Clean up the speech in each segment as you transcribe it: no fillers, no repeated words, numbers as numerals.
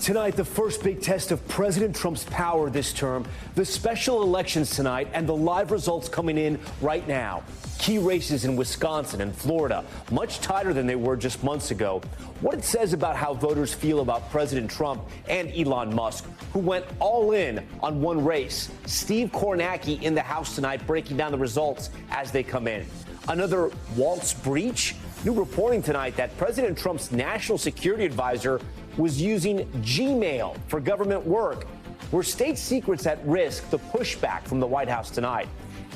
Tonight, the first big test of President Trump's power this term, the special elections tonight, and the live results coming in right now. Key races in Wisconsin and Florida, much tighter than they were just months ago. What it says about how voters feel about President Trump and Elon Musk, who went all in on one race. Steve Kornacki in the House tonight breaking down the results as they come in. Another Waltz breach? New reporting tonight that President Trump's national security advisor was using Gmail for government work. Were state secrets at risk? The pushback from the White House tonight.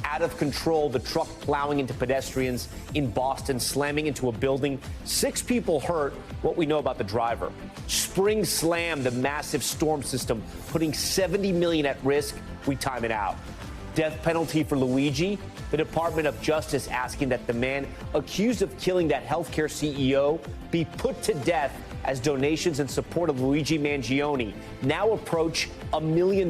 Out of control, the truck plowing into pedestrians in Boston, slamming into a building. 6 people hurt. What we know about the driver. Spring slam, the massive storm system, putting 70 million at risk. We time it out. Death penalty for Luigi. The Department of Justice asking that the man accused of killing that healthcare CEO be put to death as donations in support of Luigi Mangione now approach $1 million.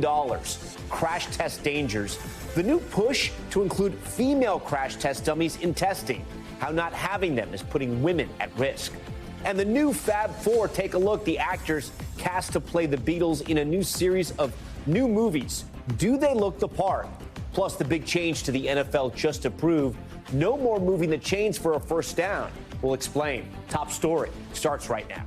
Crash test dangers. The new push to include female crash test dummies in testing. How not having them is putting women at risk. And the new Fab Four. Take a look. The actors cast to play the Beatles in a new series of new movies. Do they look the part? Plus, the big change to the NFL just approved. No more moving the chains for a first down. We'll explain. Top story starts right now.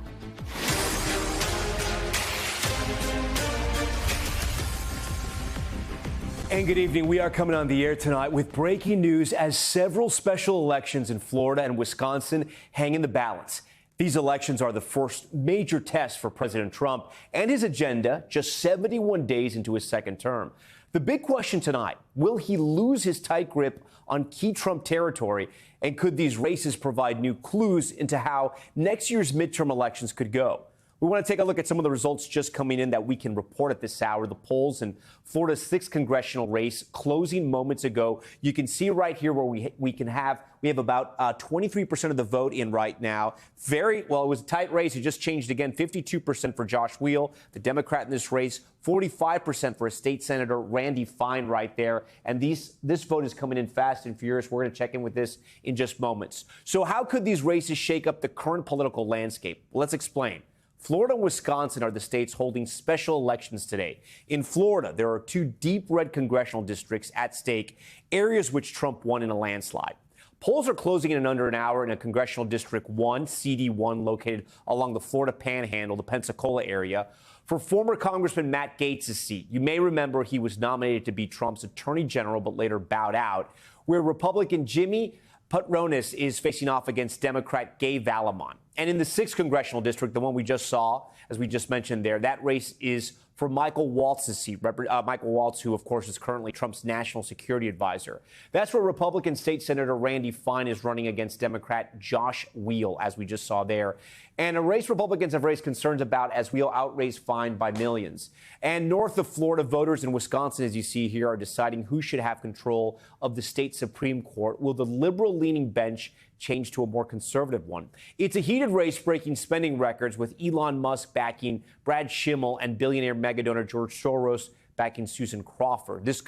And good evening. We are coming on the air tonight with breaking news as several special elections in Florida and Wisconsin hang in the balance. These elections are the first major test for President Trump and his agenda just 71 days into his second term. The big question tonight, will he lose his tight grip on key Trump territory? And could these races provide new clues into how next year's midterm elections could go? We want to take a look at some of the results just coming in that we can report at this hour. The polls in Florida's 6th congressional race closing moments ago. You can see right here where we have about 23% of the vote in right now. It was a tight race. It just changed again. 52% for Josh Wheel, the Democrat in this race. 45% for a state senator, Randy Fine, right there. And this vote is coming in fast and furious. We're going to check in with this in just moments. So how could these races shake up the current political landscape? Well, let's explain. Florida and Wisconsin are the states holding special elections today. In Florida, there are 2 deep red congressional districts at stake, areas which Trump won in a landslide. Polls are closing in under an hour in a congressional district 1, CD1, located along the Florida Panhandle, the Pensacola area, for former Congressman Matt Gaetz' seat. You may remember he was nominated to be Trump's attorney general, but later bowed out, where Republican Jimmy Patronis is facing off against Democrat Gay Valamon. And in the 6th congressional district, the one we just saw, as we just mentioned there, that race is for Michael Waltz's seat. Michael Waltz, who, of course, is currently Trump's national security advisor. That's where Republican State Senator Randy Fine is running against Democrat Josh Wheel, as we just saw there. And a race Republicans have raised concerns about as Wheel outraised Fine by millions. And north of Florida, voters in Wisconsin, as you see here, are deciding who should have control of the state Supreme Court. Will the liberal-leaning bench change to a more conservative one? It's a heated race breaking spending records with Elon Musk backing Brad Schimmel and billionaire mega donor George Soros backing Susan Crawford. This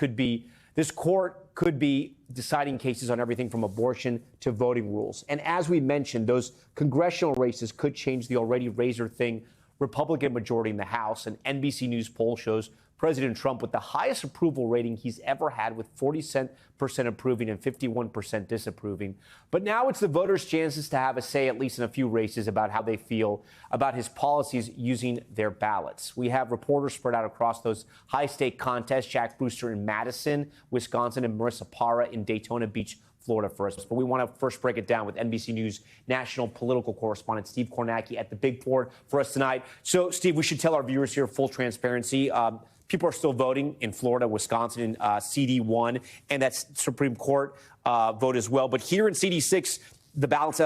court could be deciding cases on everything from abortion to voting rules. And as we mentioned, those congressional races could change the already razor-thin Republican majority in the House. An NBC News poll shows President Trump with the highest approval rating he's ever had, with 40% approving and 51% disapproving. But now it's the voters' chances to have a say, at least in a few races, about how they feel about his policies using their ballots. We have reporters spread out across those high-stake contests. Jack Brewster in Madison, Wisconsin, and Marissa Parra in Daytona Beach, Florida for us. But we want to first break it down with NBC News national political correspondent Steve Kornacki at the big board for us tonight. So, Steve, we should tell our viewers here full transparency. People are still voting in Florida, Wisconsin, in CD1, and that's Supreme Court vote as well. But here in CD6, the ballots,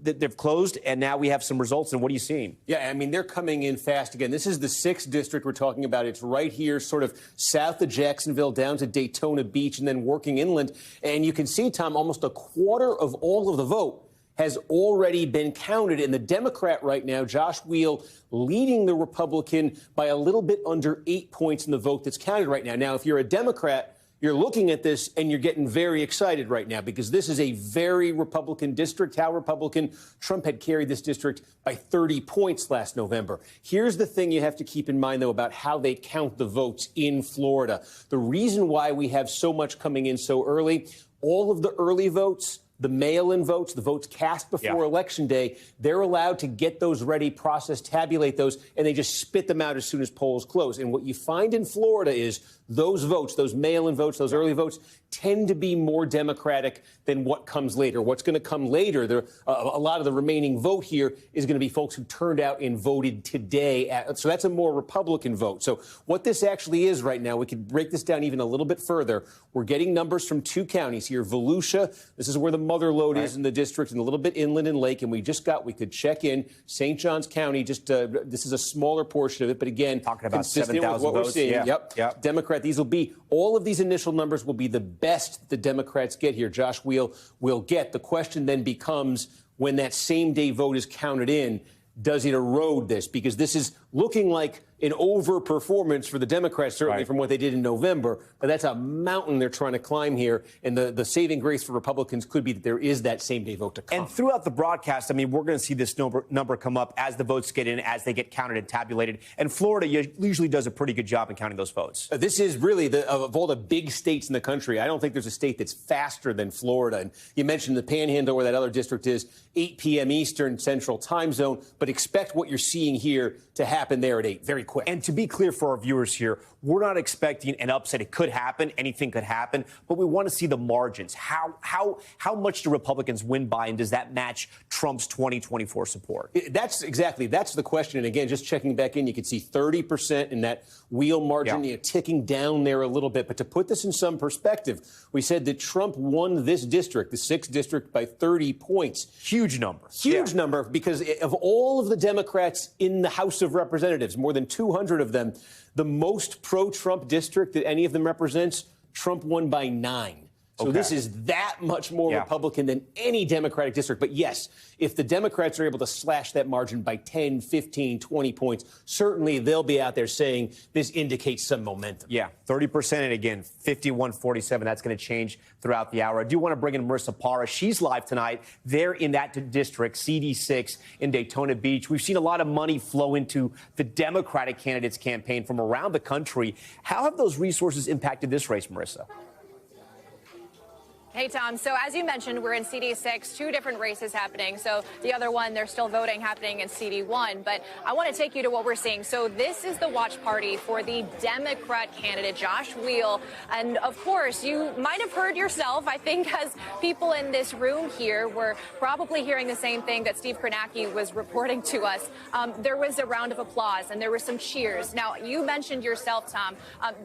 they've closed, and now we have some results. And what are you seeing? Yeah, I mean, they're coming in fast again. This is the 6th district we're talking about. It's right here, sort of south of Jacksonville, down to Daytona Beach, and then working inland. And you can see, Tom, almost a quarter of all of the vote has already been counted. And the Democrat right now, Josh Wheel, leading the Republican by a little bit under 8 points in the vote that's counted right now. Now, if you're a Democrat, you're looking at this and you're getting very excited right now because this is a very Republican district. How Republican? Trump had carried this district by 30 points last November. Here's the thing you have to keep in mind, though, about how they count the votes in Florida. The reason why we have so much coming in so early, all of the early votes, the mail-in votes, the votes cast before Election Day, they're allowed to get those ready, process, tabulate those, and they just spit them out as soon as polls close. And what you find in Florida is those votes, those mail-in votes, those early votes, tend to be more Democratic than what comes later. What's going to come later, a lot of the remaining vote here is going to be folks who turned out and voted today. So that's a more Republican vote. So what this actually is right now, we could break this down even a little bit further. We're getting numbers from two counties here. Volusia, this is where the mother lode is in the district, and a little bit inland and lake. And we could check in St. Johns County. This is a smaller portion of it. But again, talking about consistent 7,000 with what votes. we're seeing. Yep. Democrat, all of these initial numbers will be the best the Democrats get here. Josh will get. The question then becomes, when that same day vote is counted in, does it erode this? Because this is looking like an overperformance for the Democrats, certainly from what they did in November. But that's a mountain they're trying to climb here. And the saving grace for Republicans could be that there is that same day vote to come. And throughout the broadcast, I mean, we're going to see this number come up as the votes get in, as they get counted and tabulated. And Florida usually does a pretty good job in counting those votes. This is really, of all the big states in the country, I don't think there's a state that's faster than Florida. And you mentioned the Panhandle, where that other district is, 8 p.m. Eastern Central Time Zone. But expect what you're seeing here to happen there at 8, very quick. And to be clear for our viewers here, we're not expecting an upset. It could happen. Anything could happen. But we want to see the margins. How much do Republicans win by, and does that match Trump's 2024 support? That's the question. And again, just checking back in, you can see 30% in that wheel margin, ticking down there a little bit. But to put this in some perspective, we said that Trump won this district, the 6th district, by 30 points. Huge number. Huge number, because of all of the Democrats in the House of Representatives, more than 200 of them, the most pro-Trump district that any of them represents, Trump won by 9. So this is that much more Republican than any Democratic district. But yes, if the Democrats are able to slash that margin by 10, 15, 20 points, certainly they'll be out there saying this indicates some momentum. Yeah, 30%. And again, 51-47. That's going to change throughout the hour. I do want to bring in Marissa Parra. She's live tonight there in that district, CD6 in Daytona Beach. We've seen a lot of money flow into the Democratic candidates' campaign from around the country. How have those resources impacted this race, Marissa? Hey, Tom. So as you mentioned, we're in CD6, 2 different races happening. So the other one, they're still voting, happening in CD1. But I want to take you to what we're seeing. So this is the watch party for the Democrat candidate, Josh Wheel. And of course, you might have heard yourself, I think, as people in this room here were probably hearing the same thing that Steve Kornacki was reporting to us. There was a round of applause and there were some cheers. Now, you mentioned yourself, Tom,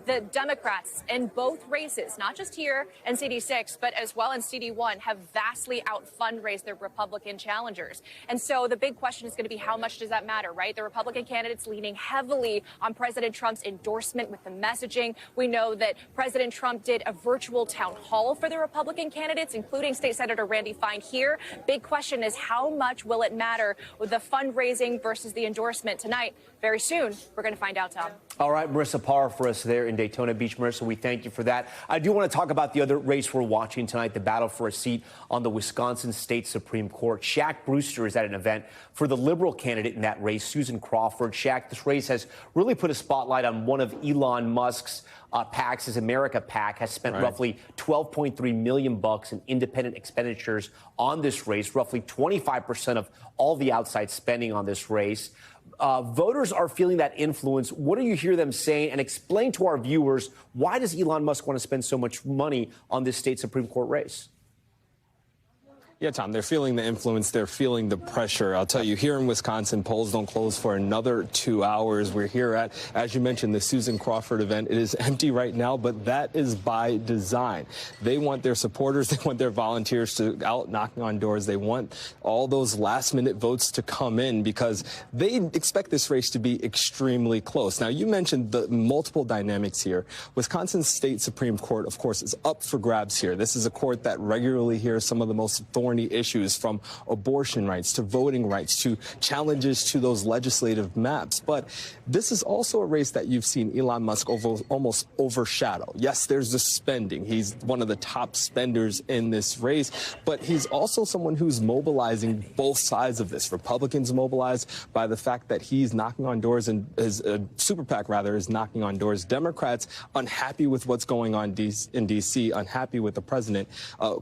the Democrats in both races, not just here in CD6, but as well in CD1, have vastly out-fundraised their Republican challengers. And so the big question is going to be, how much does that matter, right? The Republican candidates leaning heavily on President Trump's endorsement with the messaging. We know that President Trump did a virtual town hall for the Republican candidates, including State Senator Randy Fine here. Big question is, how much will it matter with the fundraising versus the endorsement tonight? Very soon, we're going to find out, Tom. All right, Marissa Parra for us there in Daytona Beach. Marissa, we thank you for that. I do want to talk about the other race we're watching tonight, the battle for a seat on the Wisconsin State Supreme Court. Shaq Brewster is at an event for the liberal candidate in that race, Susan Crawford. Shaq, this race has really put a spotlight on one of Elon Musk's PACs. His America PAC has spent roughly $12.3 million in independent expenditures on this race, roughly 25% of all the outside spending on this race. Voters are feeling that influence. What do you hear them saying? And explain to our viewers, why does Elon Musk want to spend so much money on this state Supreme Court race? Yeah, Tom, they're feeling the influence. They're feeling the pressure. I'll tell you, here in Wisconsin, polls don't close for another 2 hours. We're here at, as you mentioned, the Susan Crawford event. It is empty right now, but that is by design. They want their supporters, they want their volunteers to out knocking on doors. They want all those last-minute votes to come in because they expect this race to be extremely close. Now, you mentioned the multiple dynamics here. Wisconsin State Supreme Court, of course, is up for grabs here. This is a court that regularly hears some of the most thorny thorny issues, from abortion rights to voting rights to challenges to those legislative maps. But this is also a race that you've seen Elon Musk almost overshadow. Yes, there's the spending. He's one of the top spenders in this race, but he's also someone who's mobilizing both sides of this. Republicans mobilized by the fact that he's knocking on doors, and his super PAC, rather, is knocking on doors. Democrats unhappy with what's going on in D.C., unhappy with the president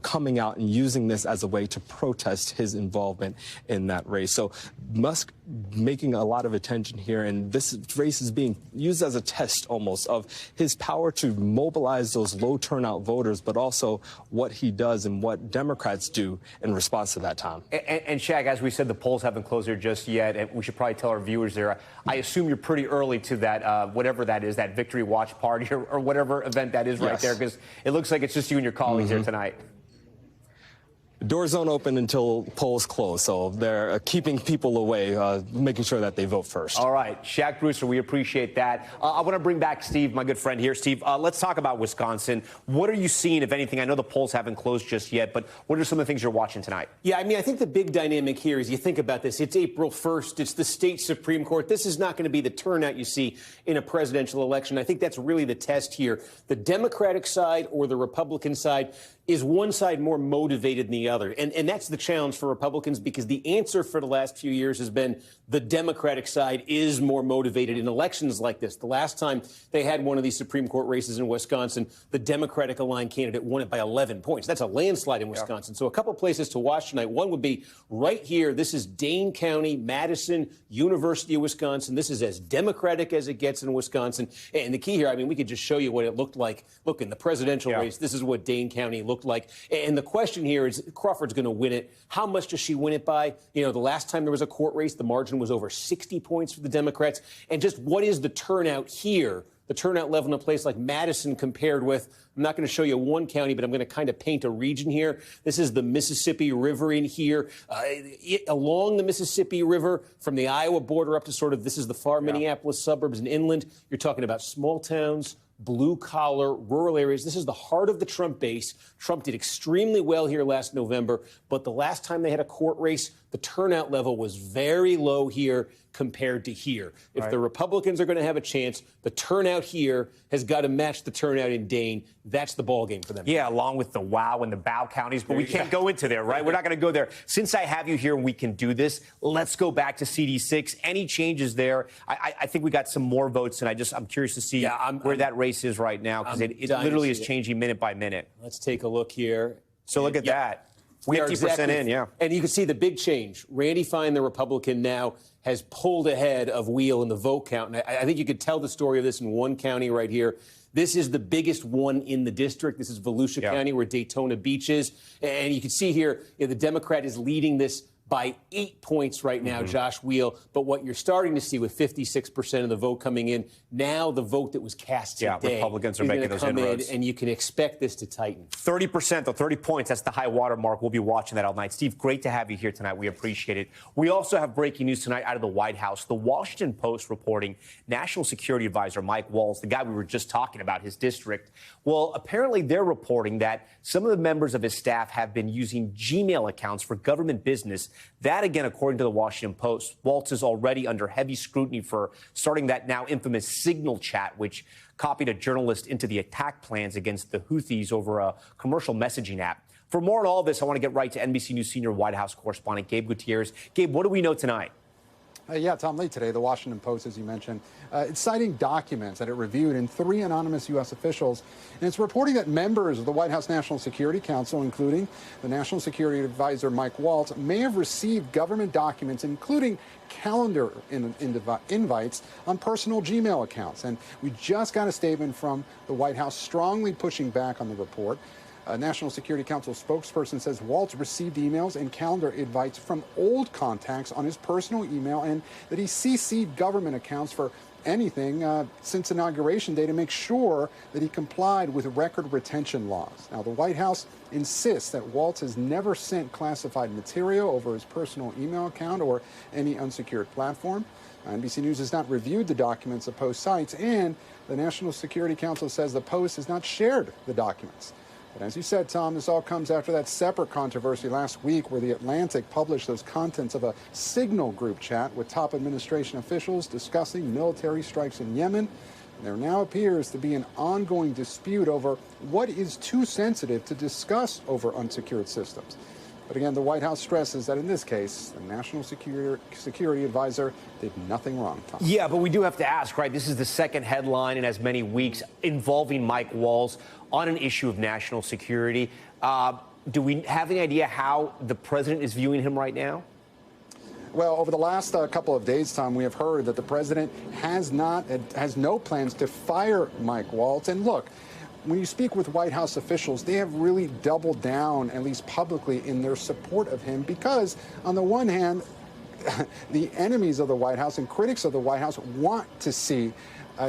coming out and using this as a way to protest his involvement in that race. So Musk making a lot of attention here, and this race is being used as a test almost of his power to mobilize those low turnout voters, but also what he does and what Democrats do in response to that time. And Shaq, as we said, the polls haven't closed there just yet, and we should probably tell our viewers there, I assume you're pretty early to that, whatever that is, that victory watch party or whatever event that is right there, because it looks like it's just you and your colleagues here tonight. Doors don't open until polls close, so they're keeping people away, making sure that they vote first. All right, Shaq Brewster, we appreciate that. I want to bring back Steve, my good friend here. Steve, let's talk about Wisconsin. What are you seeing, if anything? I know the polls haven't closed just yet, but what are some of the things you're watching tonight? Yeah, I mean, I think the big dynamic here is you think about this. It's April 1st. It's the state Supreme Court. This is not going to be the turnout you see in a presidential election. I think that's really the test here. The Democratic side or the Republican side, is one side more motivated than the other? And that's the challenge for Republicans, because the answer for the last few years has been the Democratic side is more motivated in elections like this. The last time they had one of these Supreme Court races in Wisconsin, the Democratic aligned candidate won it by 11 points. That's a landslide in Wisconsin. So a couple places to watch tonight. One would be right here. This is Dane County, Madison, University of Wisconsin. This is as Democratic as it gets in Wisconsin. And the key here, I mean, we could just show you what it looked like. Look, in the presidential race, this is what Dane County looked like. And the question here is, Crawford's going to win it. How much does she win it by? You know, the last time there was a court race, the margin was over 60 points for the Democrats. And just what is the turnout here? The turnout level in a place like Madison compared with, I'm not going to show you one county, but I'm going to kind of paint a region here. This is the Mississippi River in here. Along the Mississippi River, from the Iowa border up to sort of, this is the far Minneapolis suburbs and inland. You're talking about small towns, blue-collar, rural areas. This is the heart of the Trump base. Trump did extremely well here last November, but the last time they had a court race, the turnout level was very low here compared to here. If the Republicans are going to have a chance, the turnout here has got to match the turnout in Dane. That's the ballgame for them. Yeah, along with the WOW and the BOW counties, but we can't go into there, right? We're not going to go there. Since I have you here and we can do this, let's go back to CD6. Any changes there? I think we got some more votes, and I'm curious to see where that race is right now, because it literally is changing minute by minute. Let's take a look here. So look at that. We 50% are exactly in, yeah. And you can see the big change. Randy Fine, the Republican, now has pulled ahead of Wheel in the vote count. And I think you could tell the story of this in one county right here. This is the biggest one in the district. This is Volusia County, where Daytona Beach is. And you can see here, the Democrat is leading this by 8 points right now, Josh Wheel. But what you're starting to see with 56% of the vote coming in, now the vote that was cast today, Republicans are making those inroads. And you can expect this to tighten. 30%, though, 30 points. That's the high water mark. We'll be watching that all night. Steve, great to have you here tonight. We appreciate it. We also have breaking news tonight out of the White House. The Washington Post reporting National Security Advisor Mike Waltz, the guy we were just talking about, his district. Well, apparently they're reporting that some of the members of his staff have been using Gmail accounts for government business. That, again, according to the Washington Post. Waltz is already under heavy scrutiny for starting that now infamous Signal chat, which copied a journalist into the attack plans against the Houthis over a commercial messaging app. For more on all this, I want to get right to NBC News senior White House correspondent Gabe Gutierrez. Gabe, what do we know tonight? Tom, late today, the Washington Post, as you mentioned, it's citing documents that it reviewed in 3 anonymous U.S. officials, and it's reporting that members of the White House National Security Council, including the National Security Advisor Mike Waltz, may have received government documents, including calendar invites on personal Gmail accounts. And we just got a statement from the White House strongly pushing back on the report. A National Security Council spokesperson says Waltz received emails and calendar invites from old contacts on his personal email, and that he CC'd government accounts for anything since Inauguration Day to make sure that he complied with record retention laws. Now, the White House insists that Waltz has never sent classified material over his personal email account or any unsecured platform. NBC News has not reviewed the documents the Post cites, and the National Security Council says the Post has not shared the documents. But as you said, Tom, this all comes after that separate controversy last week where The Atlantic published those contents of a Signal group chat with top administration officials discussing military strikes in Yemen. And there now appears to be an ongoing dispute over what is too sensitive to discuss over unsecured systems. But again, the White House stresses that in this case, the National Security Advisor did nothing wrong, Tom. Yeah, but we do have to ask, right? This is the second headline in as many weeks involving Mike Waltz on an issue of national security. Do we have any idea how the president is viewing him right now? Well, over the last couple of days, Tom, we have heard that the president has no plans to fire Mike Waltz. And look, when you speak with White House officials, they have really doubled down, at least publicly, in their support of him because, on the one hand, the enemies of the White House and critics of the White House want to see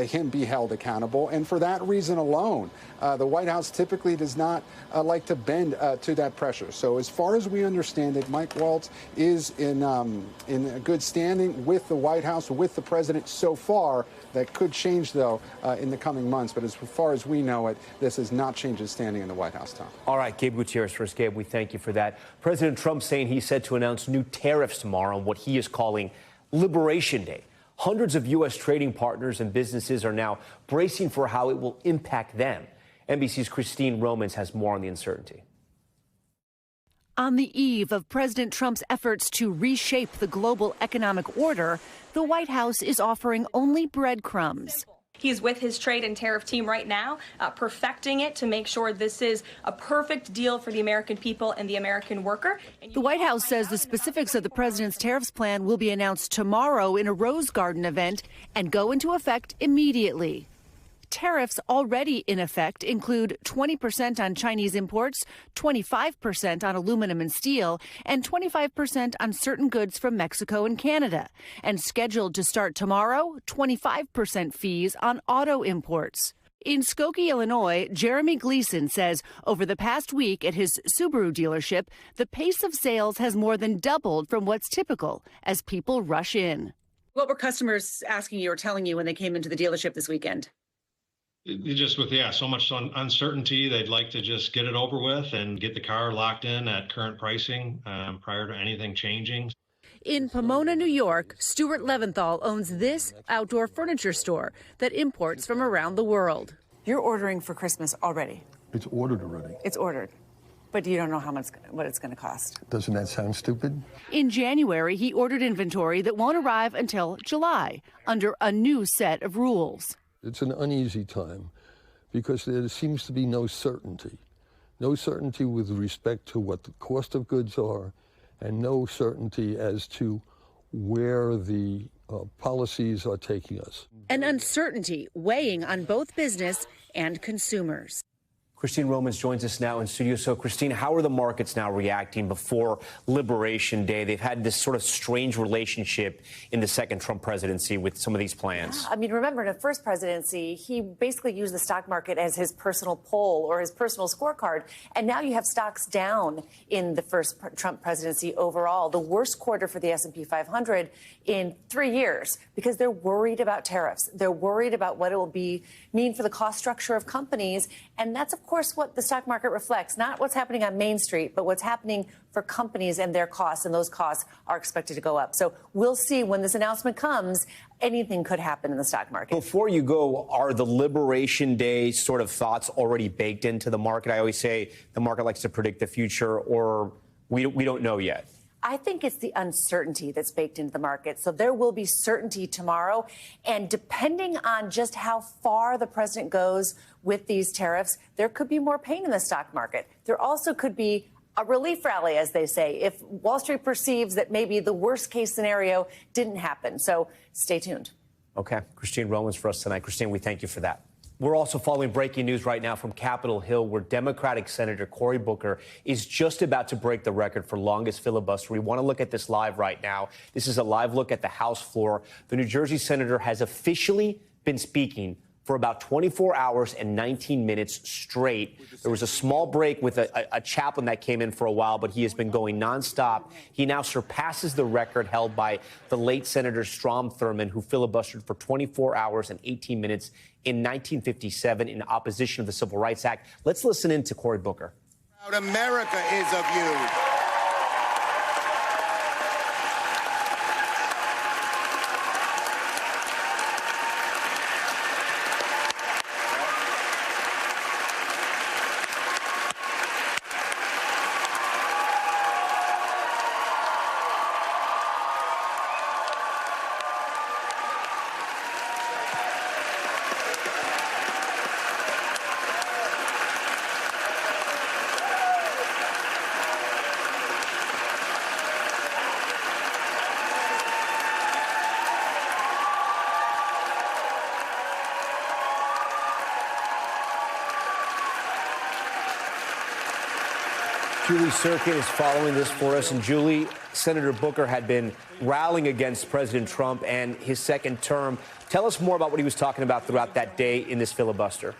him be held accountable. And for that reason alone, the White House typically does not like to bend to that pressure. So as far as we understand it, Mike Waltz is in a good standing with the White House, with the president so far. That could change, though, in the coming months. But as far as we know it, this has not changed his standing in the White House, Tom. All right, Gabe Gutierrez first. Gabe, we thank you for that. President Trump saying he's set to announce new tariffs tomorrow on what he is calling Liberation Day. Hundreds of U.S. trading partners and businesses are now bracing for how it will impact them. NBC's Christine Romans has more on the uncertainty. On the eve of President Trump's efforts to reshape the global economic order, the White House is offering only breadcrumbs. He's with his trade and tariff team right now, perfecting it to make sure this is a perfect deal for the American people and the American worker. The White House says the specifics of the president's tariffs plan will be announced tomorrow in a Rose Garden event and go into effect immediately. Tariffs already in effect include 20% on Chinese imports, 25% on aluminum and steel, and 25% on certain goods from Mexico and Canada. And scheduled to start tomorrow, 25% fees on auto imports. In Skokie, Illinois, Jeremy Gleason says over the past week at his Subaru dealership, the pace of sales has more than doubled from what's typical as people rush in. What were customers asking you or telling you when they came into the dealership this weekend? Just with, so much uncertainty, they'd like to just get it over with and get the car locked in at current pricing prior to anything changing. In Pomona, New York, Stuart Leventhal owns this outdoor furniture store that imports from around the world. You're ordering for Christmas already. It's ordered already. It's ordered. But you don't know what it's going to cost. Doesn't that sound stupid? In January, he ordered inventory that won't arrive until July under a new set of rules. It's an uneasy time because there seems to be no certainty with respect to what the cost of goods are and no certainty as to where the policies are taking us. An uncertainty weighing on both business and consumers. Christine Romans joins us now in studio. So, Christine, how are the markets now reacting before Liberation Day? They've had this sort of strange relationship in the second Trump presidency with some of these plans. I mean, remember, in the first presidency, he basically used the stock market as his personal poll or his personal scorecard. And now you have stocks down in the first Trump presidency overall, the worst quarter for the S&P 500 in 3 years, because they're worried about tariffs. They're worried about what it will mean for the cost structure of companies. And that's, of course, what the stock market reflects, not what's happening on Main Street, but what's happening for companies and their costs, and those costs are expected to go up. So we'll see when this announcement comes. Anything could happen in the stock market. Before you go, are the Liberation Day sort of thoughts already baked into the market? I always say the market likes to predict the future, or we don't know yet. I think it's the uncertainty that's baked into the market. So there will be certainty tomorrow. And depending on just how far the president goes with these tariffs, there could be more pain in the stock market. There also could be a relief rally, as they say, if Wall Street perceives that maybe the worst case scenario didn't happen. So stay tuned. Okay. Christine Romans for us tonight. Christine, we thank you for that. We're also following breaking news right now from Capitol Hill, where Democratic Senator Cory Booker is just about to break the record for longest filibuster. We want to look at this live right now. This is a live look at the House floor. The New Jersey senator has officially been speaking for about 24 hours and 19 minutes straight. There was a small break with a chaplain that came in for a while, but he has been going nonstop. He now surpasses the record held by the late Senator Strom Thurmond, who filibustered for 24 hours and 18 minutes in 1957 in opposition of the Civil Rights Act. Let's listen in to Cory Booker. Proud America is of you. Julie Sirkin is following this for us. And Julie, Senator Booker had been rallying against President Trump and his second term. Tell us more about what he was talking about throughout that day in this filibuster.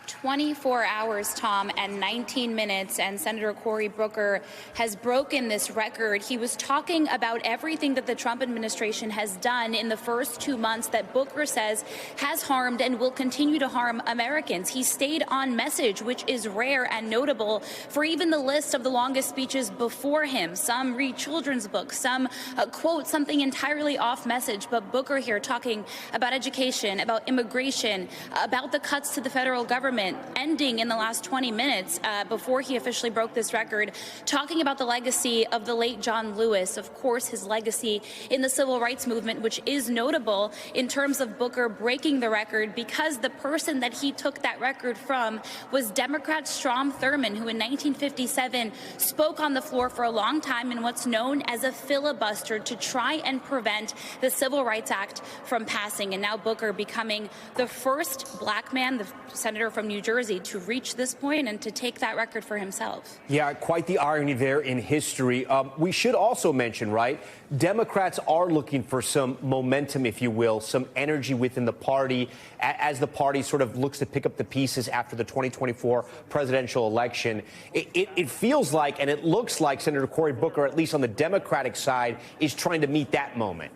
24 hours, Tom, and 19 minutes, and Senator Cory Booker has broken this record. He was talking about everything that the Trump administration has done in the first 2 months that Booker says has harmed and will continue to harm Americans. He stayed on message, which is rare and notable for even the list of the longest speeches before him. Some read children's books, some quote something entirely off message, but Booker here talking about education, about immigration, about the cuts to the federal government, ending in the last 20 minutes before he officially broke this record, talking about the legacy of the late John Lewis, of course, his legacy in the civil rights movement, which is notable in terms of Booker breaking the record because the person that he took that record from was Democrat Strom Thurmond, who in 1957 spoke on the floor for a long time in what's known as a filibuster to try and prevent the Civil Rights Act from passing. And now Booker becoming the first black man, the senator from New Jersey, to reach this point and to take that record for himself. Yeah, quite the irony there in history. We should also mention, right, Democrats are looking for some momentum, if you will, some energy within the party as the party sort of looks to pick up the pieces after the 2024 presidential election. It feels like, and it looks like Senator Cory Booker, at least on the Democratic side, is trying to meet that moment.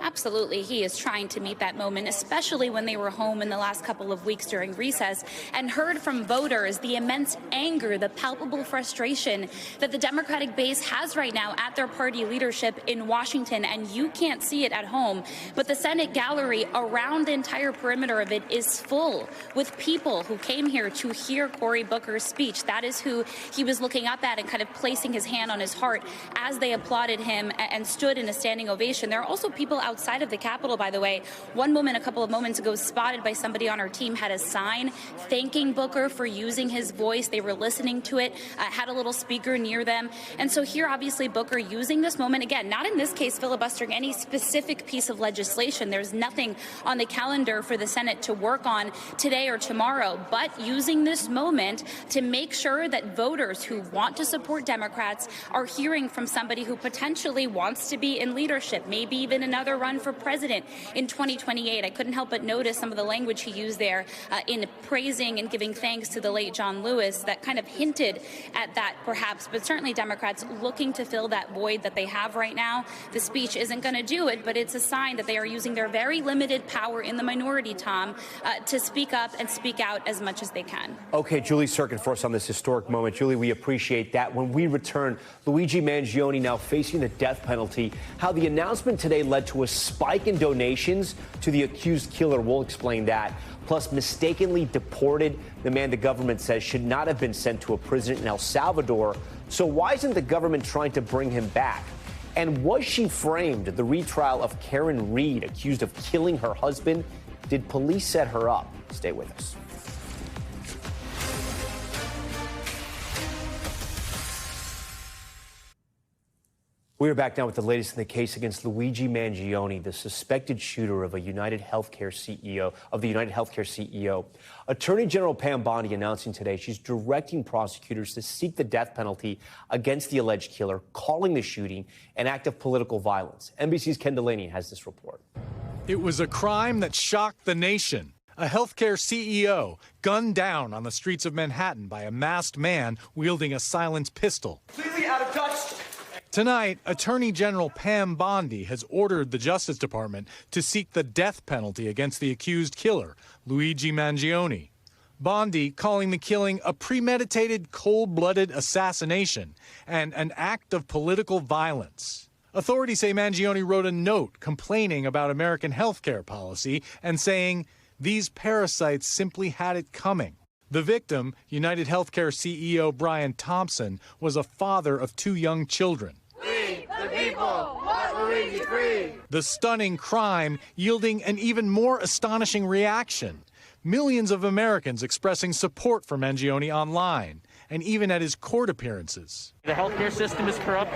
Absolutely. He is trying to meet that moment, especially when they were home in the last couple of weeks during recess and heard from voters the immense anger, the palpable frustration that the Democratic base has right now at their party leadership in Washington. And you can't see it at home, but the Senate gallery around the entire perimeter of it is full with people who came here to hear Cory Booker's speech. That is who he was looking up at and kind of placing his hand on his heart as they applauded him and stood in a standing ovation. There are also people outside of the Capitol, by the way. One woman a couple of moments ago, spotted by somebody on her team, had a sign thanking Booker for using his voice. They were listening to it, had a little speaker near them. And so here, obviously, Booker using this moment, again, not in this case filibustering any specific piece of legislation. There's nothing on the calendar for the Senate to work on today or tomorrow, but using this moment to make sure that voters who want to support Democrats are hearing from somebody who potentially wants to be in leadership, maybe even another run for president in 2028. I couldn't help but notice some of the language he used there in praising and giving thanks to the late John Lewis that kind of hinted at that perhaps, but certainly Democrats looking to fill that void that they have right now. The speech isn't going to do it, but it's a sign that they are using their very limited power in the minority, Tom, to speak up and speak out as much as they can. Okay, Julie Sirkin for us on this historic moment. Julie, we appreciate that. When we return, Luigi Mangione now facing the death penalty. How the announcement today led to a spike in donations to the accused killer. We'll explain that. Plus, mistakenly deported the man the government says should not have been sent to a prison in El Salvador. So why isn't the government trying to bring him back? And was she framed? The retrial of Karen Reed, accused of killing her husband. Did police set her up? Stay with us. We are back now with the latest in the case against Luigi Mangione, the suspected shooter of the United Healthcare CEO. Attorney General Pam Bondi announcing today she's directing prosecutors to seek the death penalty against the alleged killer, calling the shooting an act of political violence. NBC's Ken Delaney has this report. It was a crime that shocked the nation. A healthcare CEO gunned down on the streets of Manhattan by a masked man wielding a silenced pistol. Completely out of touch. Tonight, Attorney General Pam Bondi has ordered the Justice Department to seek the death penalty against the accused killer, Luigi Mangione. Bondi calling the killing a premeditated, cold-blooded assassination and an act of political violence. Authorities say Mangione wrote a note complaining about American healthcare policy and saying, "These parasites simply had it coming." The victim, United Healthcare CEO Brian Thompson, was a father of 2 young children. We, the people, want Luigi free. The stunning crime yielding an even more astonishing reaction. Millions of Americans expressing support for Mangione online and even at his court appearances. The healthcare system is corrupt,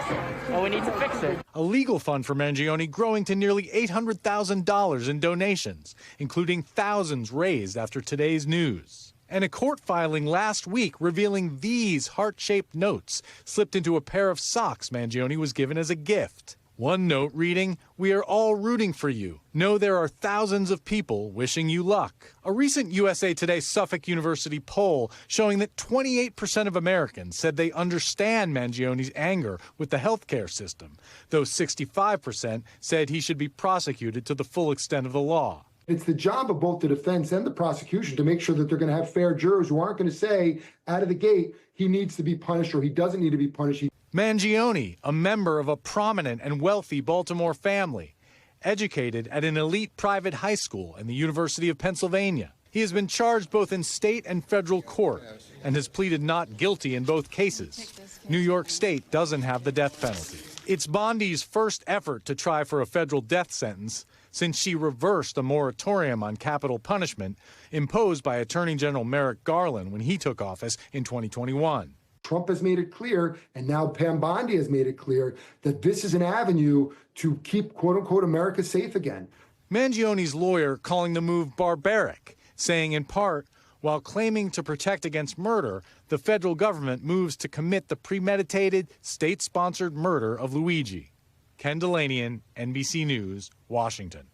and we need to fix it. A legal fund for Mangione growing to nearly $800,000 in donations, including thousands raised after today's news. And a court filing last week revealing these heart-shaped notes slipped into a pair of socks Mangione was given as a gift. One note reading, "We are all rooting for you. Know there are thousands of people wishing you luck." A recent USA Today Suffolk University poll showing that 28% of Americans said they understand Mangione's anger with the healthcare system, though 65% said he should be prosecuted to the full extent of the law. It's the job of both the defense and the prosecution to make sure that they're going to have fair jurors who aren't going to say out of the gate he needs to be punished or he doesn't need to be punished. Mangione, a member of a prominent and wealthy Baltimore family, educated at an elite private high school and the University of Pennsylvania. He has been charged both in state and federal court and has pleaded not guilty in both cases. New York State doesn't have the death penalty. It's Bondi's first effort to try for a federal death sentence since she reversed a moratorium on capital punishment imposed by Attorney General Merrick Garland when he took office in 2021. Trump has made it clear, and now Pam Bondi has made it clear, that this is an avenue to keep, quote-unquote, America safe again. Mangione's lawyer calling the move barbaric, saying in part, while claiming to protect against murder, the federal government moves to commit the premeditated, state-sponsored murder of Luigi. Ken Delanian, NBC News, Washington.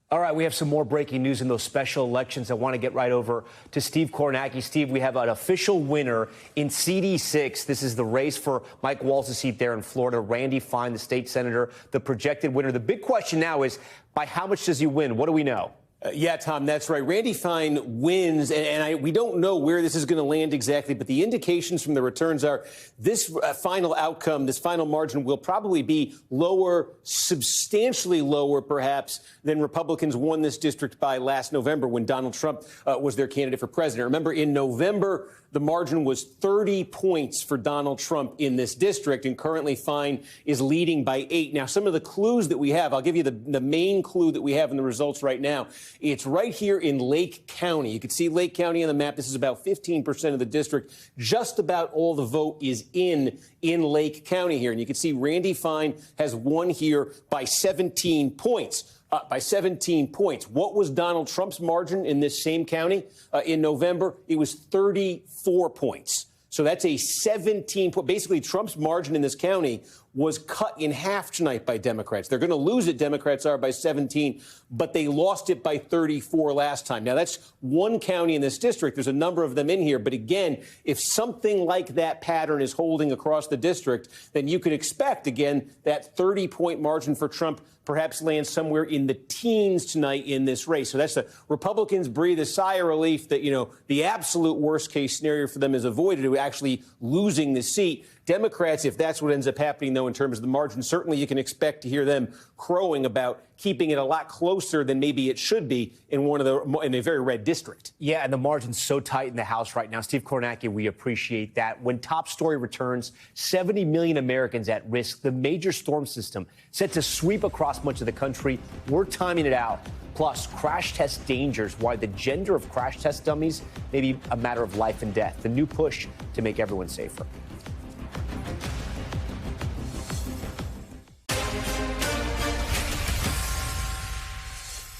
All right, we have some more breaking news in those special elections. I want to get right over to Steve Kornacki. Steve, we have an official winner in CD6. This is the race for Mike Waltz's seat there in Florida. Randy Fine, the state senator, the projected winner. The big question now is, by how much does he win? What do we know? Yeah, Tom, that's right. Randy Fine wins, and we don't know where this is going to land exactly, but the indications from the returns are this final outcome, this final margin will probably be lower, substantially lower, perhaps, than Republicans won this district by last November when Donald Trump was their candidate for president. Remember, in November, the margin was 30 points for Donald Trump in this district, and currently Fine is leading by 8. Now, some of the clues that we have, I'll give you the main clue that we have in the results right now. It's right here in Lake County. You can see Lake County on the map. This is about 15% of the district. Just about all the vote is in Lake County here. And you can see Randy Fine has won here by 17 points. By 17 points. What was Donald Trump's margin in this same county in November? It was 34 points. So that's a 17 point. Basically, Trump's margin in this county was cut in half tonight by Democrats. They're going to lose it, Democrats are, by 17, but they lost it by 34 last time. Now, that's one county in this district. There's a number of them in here. But again, if something like that pattern is holding across the district, then you could expect, again, that 30-point margin for Trump perhaps lands somewhere in the teens tonight in this race. So that's the Republicans breathe a sigh of relief that, the absolute worst case scenario for them is avoided, to actually losing the seat. Democrats, if that's what ends up happening, though, in terms of the margin, certainly you can expect to hear them crowing about keeping it a lot closer than maybe it should be in in a very red district. Yeah, and the margin's so tight in the House right now. Steve Kornacki, we appreciate that. When Top Story returns, 70 million Americans at risk. The major storm system set to sweep across much of the country. We're timing it out. Plus, crash test dangers, why the gender of crash test dummies may be a matter of life and death. The new push to make everyone safer.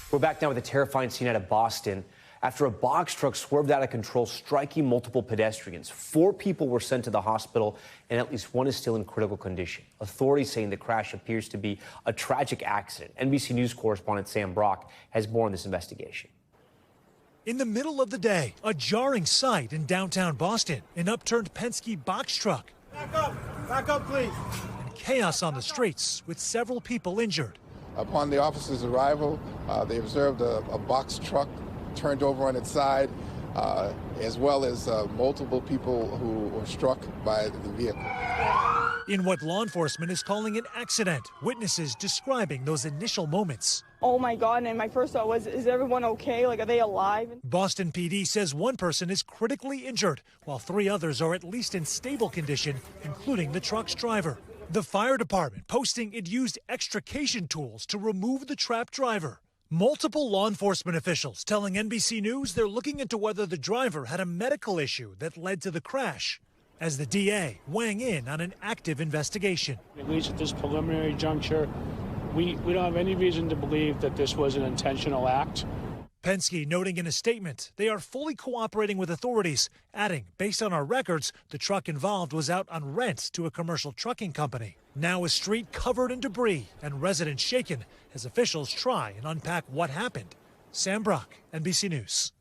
We're back now with a terrifying scene out of Boston after a box truck swerved out of control, striking multiple pedestrians. 4 people were sent to the hospital, and at least 1 is still in critical condition. Authorities saying the crash appears to be a tragic accident. NBC News correspondent Sam Brock has more on this investigation. In the middle of the day, a jarring sight in downtown Boston, an upturned Penske box truck. Back up, please. And chaos on the streets with several people injured. Upon the officers' arrival, they observed a box truck turned over on its side, as well as multiple people who were struck by the vehicle. In what law enforcement is calling an accident, witnesses describing those initial moments. Oh my God, and my first thought was, is everyone okay? Like, are they alive? Boston PD says one person is critically injured, while 3 others are at least in stable condition, including the truck's driver. The fire department posting it used extrication tools to remove the trapped driver. Multiple law enforcement officials telling NBC News they're looking into whether the driver had a medical issue that led to the crash. As the DA weighing in on an active investigation. At least at this preliminary juncture, we don't have any reason to believe that this was an intentional act. Penske noting in a statement they are fully cooperating with authorities, adding, based on our records, the truck involved was out on rent to a commercial trucking company. Now a street covered in debris and residents shaken as officials try and unpack what happened. Sam Brock, NBC News.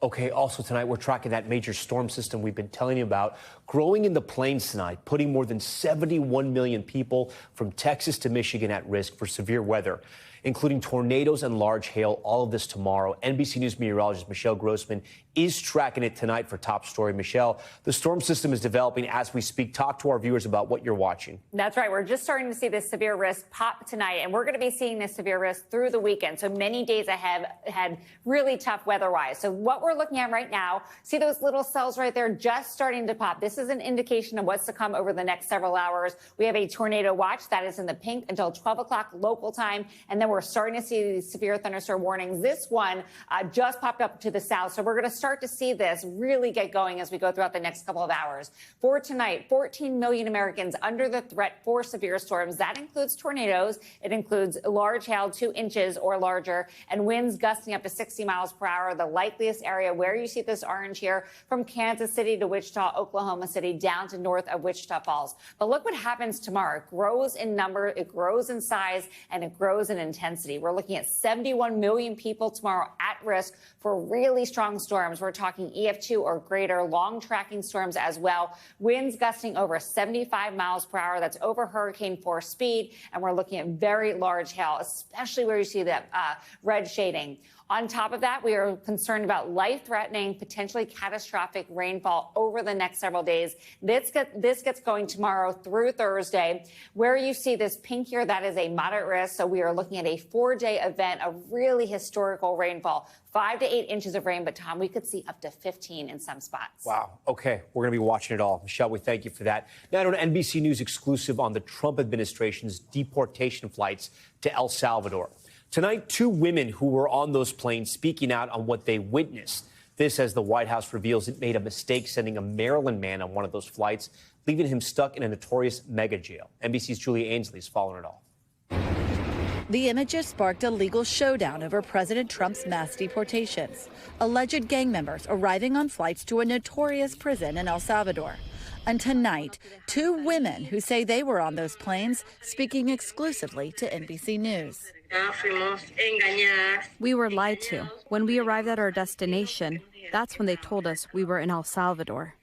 Okay, also tonight we're tracking that major storm system we've been telling you about growing in the plains tonight, putting more than 71 million people from Texas to Michigan at risk for severe weather, including tornadoes and large hail. All of this tomorrow. NBC News meteorologist Michelle Grossman is tracking it tonight for Top Story. Michelle, the storm system is developing as we speak. Talk to our viewers about what you're watching. That's right. We're just starting to see this severe risk pop tonight, and we're going to be seeing this severe risk through the weekend. So many days ahead had really tough weather-wise. So what we're looking at right now, see those little cells right there just starting to pop. This is an indication of what's to come over the next several hours. We have a tornado watch that is in the pink until 12 o'clock local time, and then we're starting to see these severe thunderstorm warnings. This one just popped up to the south, so we're going to start to see this really get going as we go throughout the next couple of hours. For tonight, 14 million Americans under the threat for severe storms. That includes tornadoes. It includes large hail, 2 inches or larger, and winds gusting up to 60 miles per hour. The likeliest area where you see this orange here, from Kansas City to Wichita, Oklahoma City, down to north of Wichita Falls. But look what happens tomorrow. It grows in number, it grows in size, and it grows in intensity. We're looking at 71 million people tomorrow at risk for really strong storms. We're talking EF2 or greater, long tracking storms as well. Winds gusting over 75 miles per hour. That's over hurricane force speed. And we're looking at very large hail, especially where you see that red shading. On top of that, we are concerned about life-threatening, potentially catastrophic rainfall over the next several days. This gets going tomorrow through Thursday. Where you see this pink here, that is a moderate risk. So we are looking at a 4-day event of really historical rainfall, 5 to 8 inches of rain. But, Tom, we could see up to 15 in some spots. Wow. Okay. We're going to be watching it all. Michelle, we thank you for that. Now, an NBC News exclusive on the Trump administration's deportation flights to El Salvador. Tonight, 2 women who were on those planes speaking out on what they witnessed. This as the White House reveals it made a mistake sending a Maryland man on one of those flights, leaving him stuck in a notorious mega jail. NBC's Julia Ainsley is following it all. The images sparked a legal showdown over President Trump's mass deportations. Alleged gang members arriving on flights to a notorious prison in El Salvador. And tonight, 2 women who say they were on those planes speaking exclusively to NBC News. We were lied to. When we arrived at our destination, that's when they told us we were in El Salvador.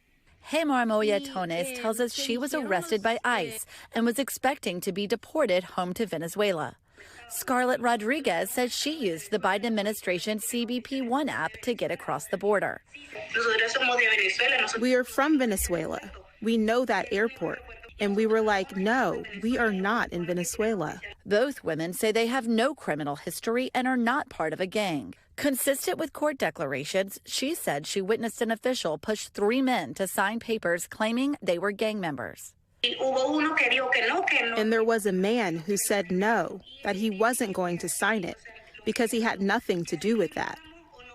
Hemar Moyetones tells us she was arrested by ICE and was expecting to be deported home to Venezuela. Scarlett Rodriguez says she used the Biden administration's CBP One app to get across the border. We are from Venezuela. We know that airport. And we were like, no, we are not in Venezuela. Both women say they have no criminal history and are not part of a gang. Consistent with court declarations, she said she witnessed an official push 3 men to sign papers claiming they were gang members. And there was a man who said no, that he wasn't going to sign it because he had nothing to do with that.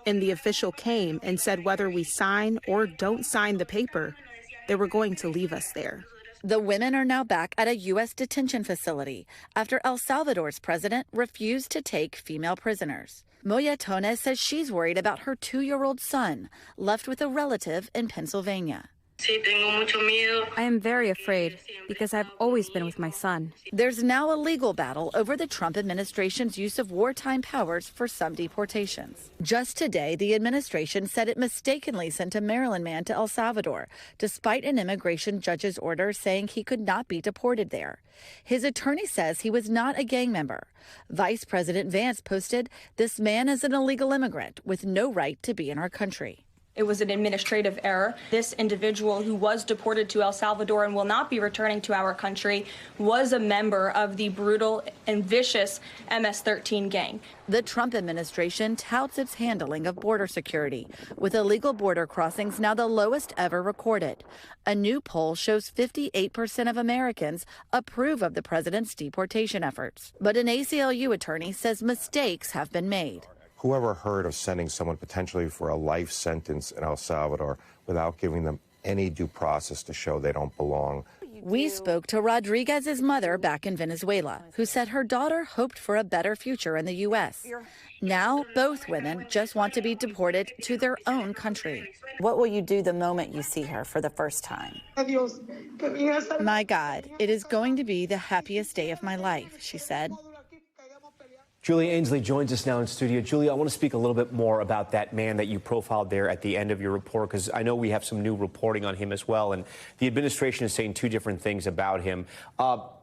And the official came and said whether we sign or don't sign the paper, they were going to leave us there. The women are now back at a U.S. detention facility after El Salvador's president refused to take female prisoners. Moyetones says she's worried about her 2-year-old son, left with a relative in Pennsylvania. I am very afraid because I've always been with my son. There's now a legal battle over the Trump administration's use of wartime powers for some deportations. Just today, the administration said it mistakenly sent a Maryland man to El Salvador, despite an immigration judge's order saying he could not be deported there. His attorney says he was not a gang member. Vice President Vance posted, "This man is an illegal immigrant with no right to be in our country." It was an administrative error. This individual who was deported to El Salvador and will not be returning to our country was a member of the brutal and vicious MS-13 gang. The Trump administration touts its handling of border security, with illegal border crossings now the lowest ever recorded. A new poll shows 58% of Americans approve of the president's deportation efforts. But an ACLU attorney says mistakes have been made. Whoever heard of sending someone potentially for a life sentence in El Salvador without giving them any due process to show they don't belong? We spoke to Rodriguez's mother back in Venezuela, who said her daughter hoped for a better future in the U.S. Now, both women just want to be deported to their own country. What will you do the moment you see her for the first time? My God, it is going to be the happiest day of my life, she said. Julie Ainsley joins us now in studio. Julie, I want to speak a little bit more about that man that you profiled there at the end of your report, because I know we have some new reporting on him as well, and the administration is saying two different things about him.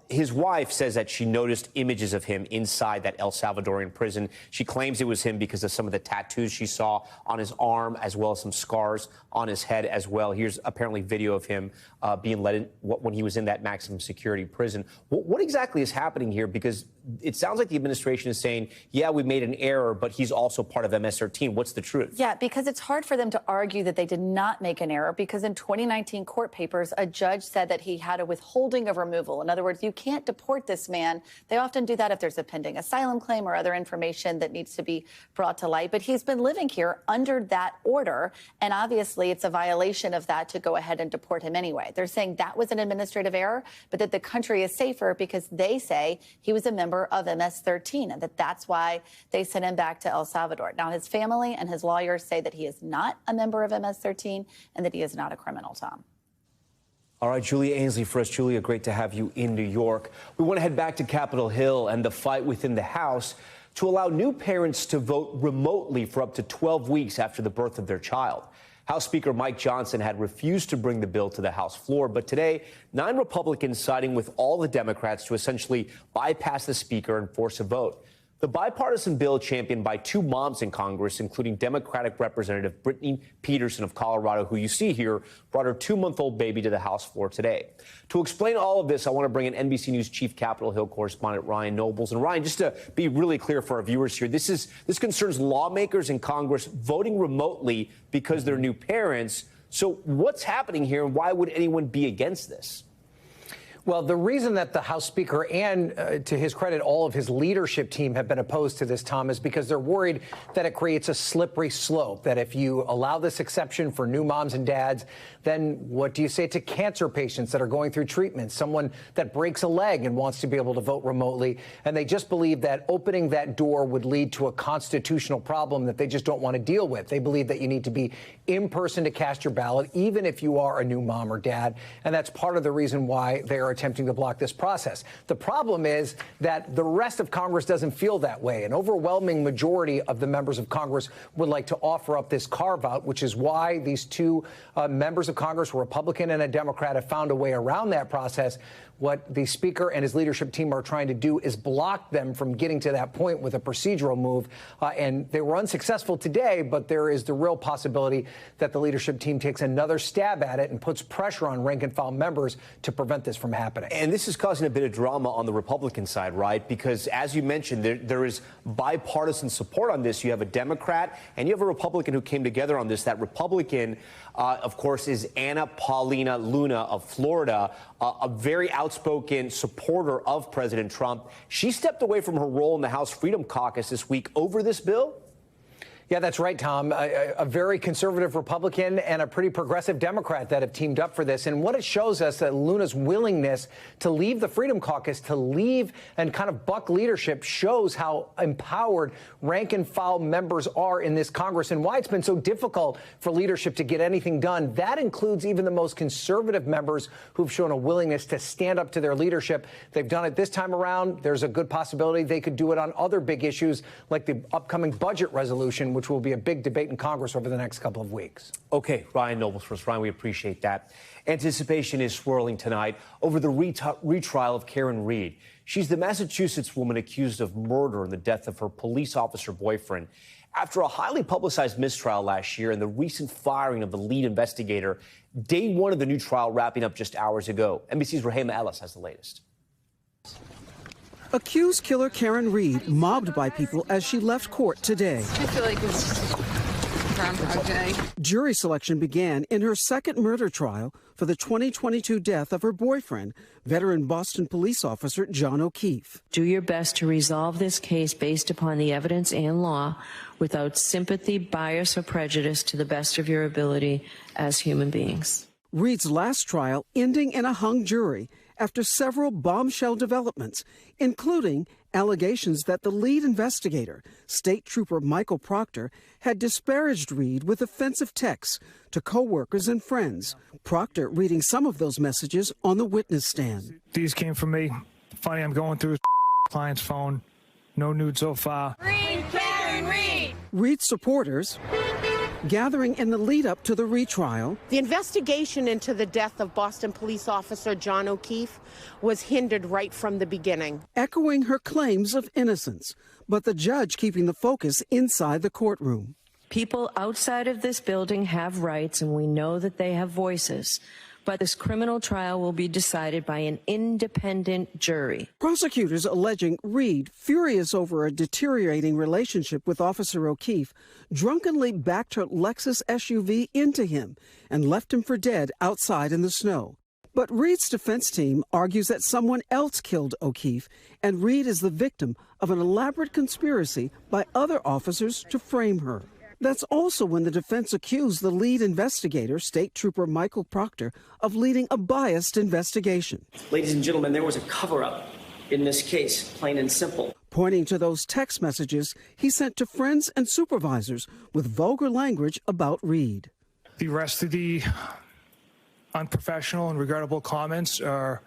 His wife says that she noticed images of him inside that El Salvadorian prison. She claims it was him because of some of the tattoos she saw on his arm, as well as some scars on his head as well. Here's apparently video of him being let in when he was in that maximum security prison. What exactly is happening here? Because it sounds like the administration is saying, yeah, we made an error, but he's also part of MS-13. What's the truth? Yeah, because it's hard for them to argue that they did not make an error, because in 2019 court papers, a judge said that he had a withholding of removal. In other words, you can't deport this man. They often do that if there's a pending asylum claim or other information that needs to be brought to light. But he's been living here under that order, and obviously it's a violation of that to go ahead and deport him anyway. They're saying that was an administrative error, but that the country is safer because they say he was a member of MS-13 and that's why they sent him back to El Salvador. Now, his family and his lawyers say that he is not a member of MS-13 and that he is not a criminal, Tom. All right, Julia Ainsley for us. Julia, great to have you in New York. We want to head back to Capitol Hill and the fight within the House to allow new parents to vote remotely for up to 12 weeks after the birth of their child. House Speaker Mike Johnson had refused to bring the bill to the House floor, but today, 9 Republicans siding with all the Democrats to essentially bypass the Speaker and force a vote. The bipartisan bill, championed by 2 moms in Congress, including Democratic Representative Brittany Peterson of Colorado, who you see here, brought her 2-month-old baby to the House floor today. To explain all of this, I want to bring in NBC News Chief Capitol Hill correspondent Ryan Nobles. And Ryan, just to be really clear for our viewers here, this concerns lawmakers in Congress voting remotely because they're new parents. So what's happening here, and why would anyone be against this? Well, the reason that the House Speaker and, to his credit, all of his leadership team have been opposed to this, Tom, is because they're worried that it creates a slippery slope, that if you allow this exception for new moms and dads, then what do you say to cancer patients that are going through treatment, someone that breaks a leg and wants to be able to vote remotely? And they just believe that opening that door would lead to a constitutional problem that they just don't want to deal with. They believe that you need to be in person to cast your ballot, even if you are a new mom or dad. And that's part of the reason why they are attempting to block this process. The problem is that the rest of Congress doesn't feel that way. An overwhelming majority of the members of Congress would like to offer up this carve-out, which is why these 2 members of Congress, a Republican and a Democrat, have found a way around that process. What the Speaker and his leadership team are trying to do is block them from getting to that point with a procedural move. And they were unsuccessful today, but there is the real possibility that the leadership team takes another stab at it and puts pressure on rank-and-file members to prevent this from happening. And this is causing a bit of drama on the Republican side, right? Because, as you mentioned, there is bipartisan support on this. You have a Democrat and you have a Republican who came together on this. That Republican, of course, is Anna Paulina Luna of Florida, a very outspoken supporter of President Trump. She stepped away from her role in the House Freedom Caucus this week over this bill. Yeah, that's right, Tom. A very conservative Republican and a pretty progressive Democrat that have teamed up for this. And what it shows us that Luna's willingness to leave the Freedom Caucus, to leave and kind of buck leadership, shows how empowered rank and file members are in this Congress and why it's been so difficult for leadership to get anything done. That includes even the most conservative members who've shown a willingness to stand up to their leadership. They've done it this time around. There's a good possibility they could do it on other big issues like the upcoming budget resolution, which will be a big debate in Congress over the next couple of weeks. Okay, Ryan Nobles for us. Ryan, we appreciate that. Anticipation is swirling tonight over the retrial of Karen Read. She's the Massachusetts woman accused of murder in the death of her police officer boyfriend. After a highly publicized mistrial last year and the recent firing of the lead investigator, day one of the new trial wrapping up just hours ago. NBC's Rahema Ellis has the latest. Accused killer Karen Read mobbed by people as she left court today. I feel like it's Groundhog Day. Jury selection began in her second murder trial for the 2022 death of her boyfriend, veteran Boston police officer John O'Keefe. Do your best to resolve this case based upon the evidence and law without sympathy, bias, or prejudice, to the best of your ability as human beings. Read's last trial ending in a hung jury after several bombshell developments, including allegations that the lead investigator, State Trooper Michael Proctor, had disparaged Read with offensive texts to co-workers and friends. Proctor reading some of those messages on the witness stand. These came from me. Funny, I'm going through his client's phone. No nude so far. Read, Karen, Read! Read supporters gathering in the lead up to the retrial. The investigation into the death of Boston police officer John O'Keefe was hindered right from the beginning. Echoing her claims of innocence, but the judge keeping the focus inside the courtroom. People outside of this building have rights, and we know that they have voices. But this criminal trial will be decided by an independent jury. Prosecutors alleging Read, furious over a deteriorating relationship with Officer O'Keefe, drunkenly backed her Lexus SUV into him and left him for dead outside in the snow. But Read's defense team argues that someone else killed O'Keefe, and Read is the victim of an elaborate conspiracy by other officers to frame her. That's also when the defense accused the lead investigator, State Trooper Michael Proctor, of leading a biased investigation. Ladies and gentlemen, there was a cover-up in this case, plain and simple. Pointing to those text messages he sent to friends and supervisors with vulgar language about Read. The rest of the unprofessional and regrettable comments are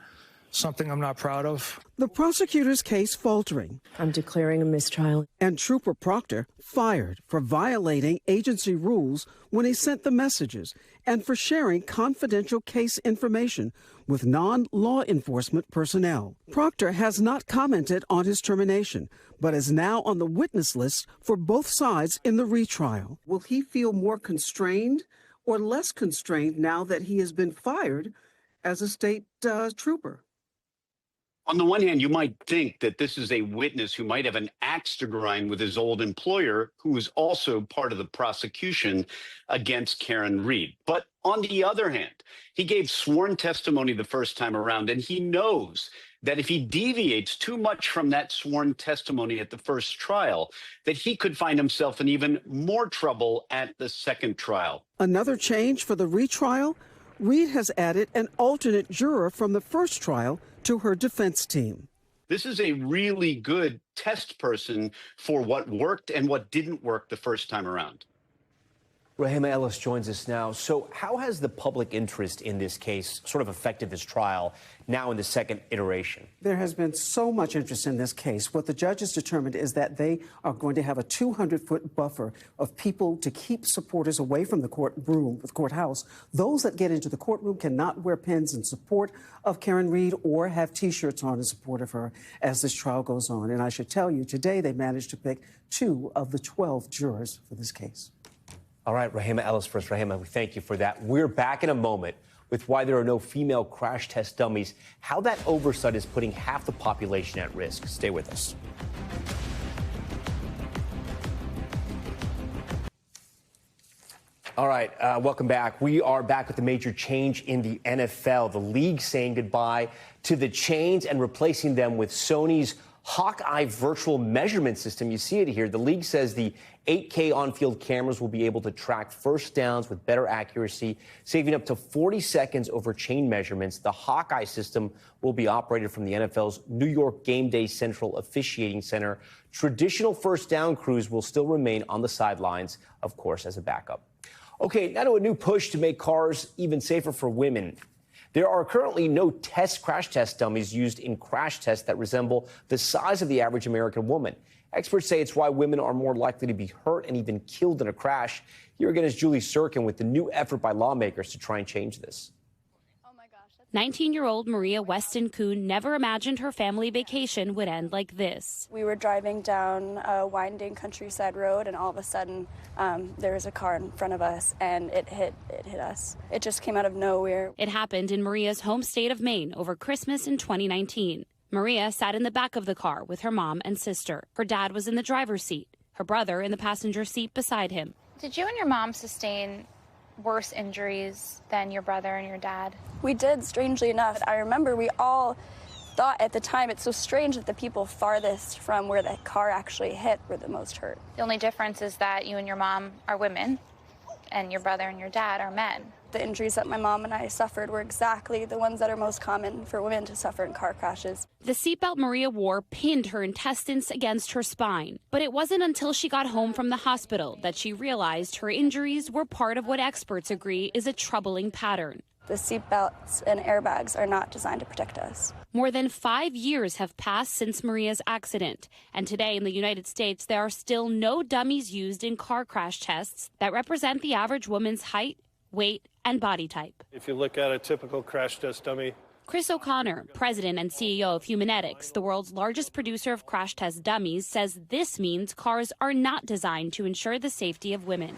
something I'm not proud of. The prosecutor's case faltering. I'm declaring a mistrial. And Trooper Proctor fired for violating agency rules when he sent the messages and for sharing confidential case information with non-law enforcement personnel. Proctor has not commented on his termination, but is now on the witness list for both sides in the retrial. Will he feel more constrained or less constrained now that he has been fired as a state trooper? On the one hand, you might think that this is a witness who might have an axe to grind with his old employer, who is also part of the prosecution against Karen Read. But on the other hand, he gave sworn testimony the first time around, and he knows that if he deviates too much from that sworn testimony at the first trial, that he could find himself in even more trouble at the second trial. Another change for the retrial? Read has added an alternate juror from the first trial to her defense team. This is a really good test person for what worked and what didn't work the first time around. Rahema Ellis joins us now. So how has the public interest in this case sort of affected this trial now in the second iteration? There has been so much interest in this case. What the judge has determined is that they are going to have a 200-foot buffer of people to keep supporters away from the courtroom, the courthouse. Those that get into the courtroom cannot wear pins in support of Karen Read or have T-shirts on in support of her as this trial goes on. And I should tell you, today they managed to pick 2 of the 12 jurors for this case. All right, Rahema Ellis first. Rahema, we thank you for that. We're back in a moment with why there are no female crash test dummies, how that oversight is putting half the population at risk. Stay with us. All right, welcome back. We are back with the major change in the NFL. The league saying goodbye to the chains and replacing them with Sony's Hawkeye virtual measurement system. You see it here. The league says the 8K on-field cameras will be able to track first downs with better accuracy, saving up to 40 seconds over chain measurements. The Hawkeye system will be operated from the NFL's New York Game Day Central Officiating Center. Traditional first down crews will still remain on the sidelines, of course, as a backup. Okay, now to a new push to make cars even safer for women. There are currently no crash test dummies used in crash tests that resemble the size of the average American woman. Experts say it's why women are more likely to be hurt and even killed in a crash. Here again is Julie Sirkin with the new effort by lawmakers to try and change this. 19-year-old Maria Weston Kuhn never imagined her family vacation would end like this. We were driving down a winding countryside road, and all of a sudden there was a car in front of us, and it hit us. It just came out of nowhere. It happened in Maria's home state of Maine over Christmas in 2019. Maria sat in the back of the car with her mom and sister. Her dad was in the driver's seat, her brother in the passenger seat beside him. Did you and your mom sustain worse injuries than your brother and your dad? We did, strangely enough. I remember we all thought at the time it's so strange that the people farthest from where the car actually hit were the most hurt. The only difference is that you and your mom are women and your brother and your dad are men. The injuries that my mom and I suffered were exactly the ones that are most common for women to suffer in car crashes. The seatbelt Maria wore pinned her intestines against her spine. But it wasn't until she got home from the hospital that she realized her injuries were part of what experts agree is a troubling pattern. The seatbelts and airbags are not designed to protect us. More than 5 years have passed since Maria's accident, and today in the United States there are still no dummies used in car crash tests that represent the average woman's height, weight, and body type. If you look at a typical crash test dummy, Chris O'Connor, president and CEO of Humanetics, the world's largest producer of crash test dummies, says this means cars are not designed to ensure the safety of women.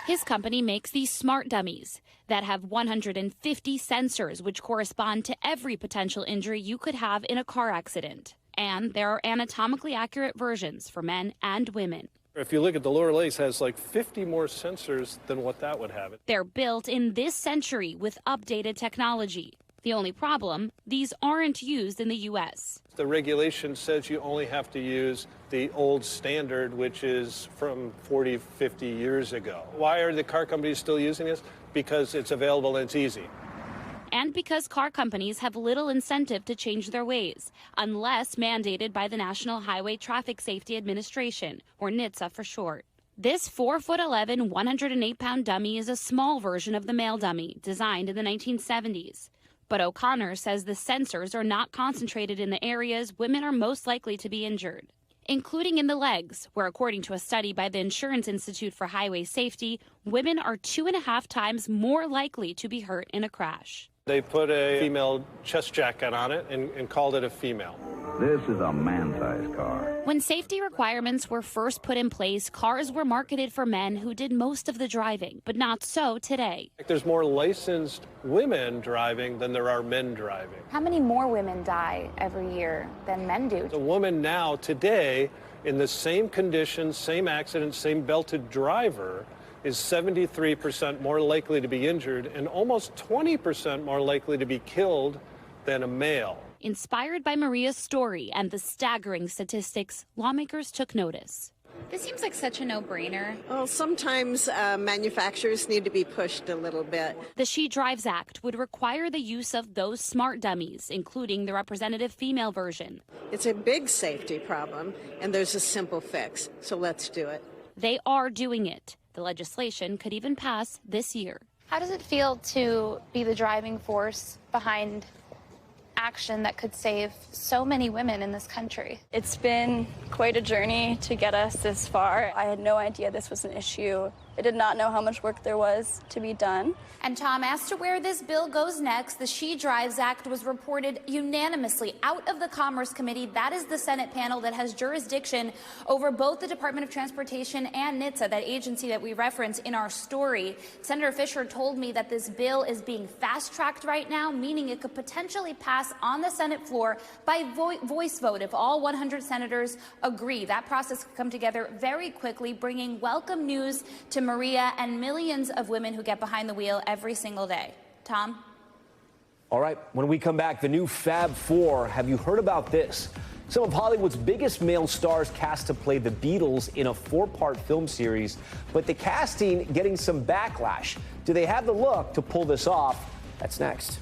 His company makes these smart dummies that have 150 sensors, which correspond to every potential injury you could have in a car accident. And there are anatomically accurate versions for men and women. if you look at the lower legs, has like 50 more sensors than what that would have. They're built in this century with updated technology. The only problem, these aren't used in the U.S. The regulation says you only have to use the old standard, which is from 40, 50 years ago. Why are the car companies still using this? Because it's available and it's easy. And because car companies have little incentive to change their ways, unless mandated by the National Highway Traffic Safety Administration, or NHTSA for short. This 4'11", 108-pound dummy is a small version of the male dummy, designed in the 1970s. But O'Connor says the sensors are not concentrated in the areas women are most likely to be injured, including in the legs, where according to a study by the Insurance Institute for Highway Safety, women are 2.5 times more likely to be hurt in a crash. They put a female chest jacket on it and called it a female. This is a man-sized car. When safety requirements were first put in place, cars were marketed for men who did most of the driving, but not so today. There's more licensed women driving than there are men driving. How many more women die every year than men do? A woman now, today, in the same conditions, same accident, same belted driver, is 73% more likely to be injured and almost 20% more likely to be killed than a male. Inspired by Maria's story and the staggering statistics, lawmakers took notice. This seems like such a no-brainer. Well, sometimes manufacturers need to be pushed a little bit. The She Drives Act would require the use of those smart dummies, including the representative female version. It's a big safety problem, and there's a simple fix, so let's do it. They are doing it. The legislation could even pass this year. How does it feel to be the driving force behind action that could save so many women in this country? It's been quite a journey to get us this far. I had no idea this was an issue. I did not know how much work there was to be done. And Tom, as to where this bill goes next, the She Drives Act was reported unanimously out of the Commerce Committee. That is the Senate panel that has jurisdiction over both the Department of Transportation and NHTSA, that agency that we reference in our story. Senator Fisher told me that this bill is being fast-tracked right now, meaning it could potentially pass on the Senate floor by voice vote if all 100 senators agree. That process could come together very quickly, bringing welcome news to Maria and millions of women who get behind the wheel every single day. Tom? All right, when we come back, the new Fab Four. Have you heard about this? Some of Hollywood's biggest male stars cast to play the Beatles in a 4-part film series, but the casting getting some backlash. Do they have the look to pull this off? That's next.